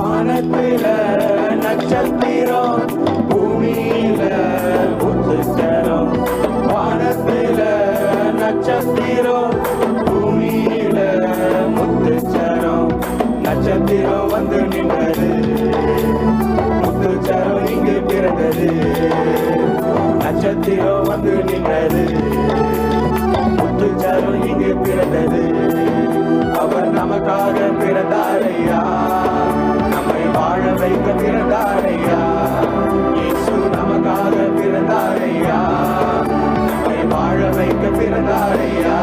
வானத்தில நட்சத்திரம், பூமியில முத்துச்சரம். வானத்தில நட்சத்திரம், பூமியில முத்துச்சரம். நட்சத்திரம் வந்து நின்றது, முத்துச்சரம் இங்கு பிறந்தது. நட்சத்திரம் வந்து நின்றது, முத்துச்சரம் இங்கு பிறந்தது. அவர் நமக்காக பிறந்தாரையா, நம்மை வாழ வைக்க பிறந்தாரையா. இயேசு நமக்காக பிறந்தாரையா, நம்மை வாழ வைக்க பிறந்தாரையா.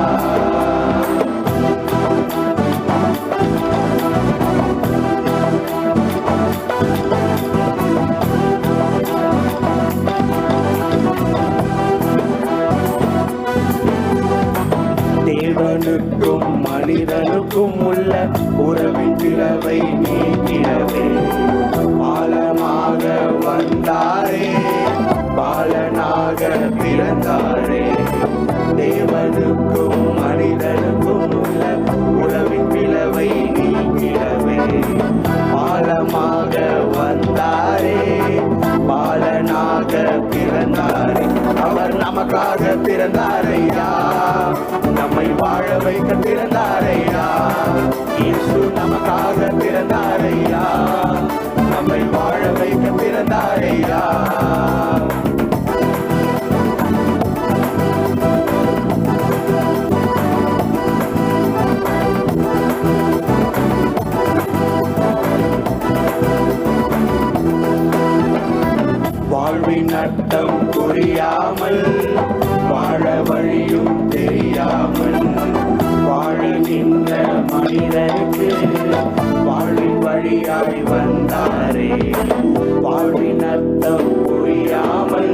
தேவனுக்கும் மனிதனுக்கும் உள்ள உறவின் பிளவை நீக்கிடவே பாலமாக வந்தாரே, பாலனாக பிறந்தாரே. தேவனுக்கும் மனிதனுக்கும் உள்ள உறவின் பிளவை நீக்கிடவே பாலமாக வந்தாரே, பாலனாக பிறந்தாரே. அவர் நமக்காக பிறந்தாரையா, நம்மை வாழ வைக்க பிறந்தாரையா. இயேசு நமக்காக பிறந்தாரையா, நம்மை வாழ வைக்க பிறந்தாரையா. வாழ்வின் அர்த்தம் புரியாமல், வாழ வழியும் தெரியாமல் வாழுகின்ற மனிதனுக்கு வாழ்வின் வழியாய் வந்தாரே. வாழ்வின் அர்த்தம் புரியாமல்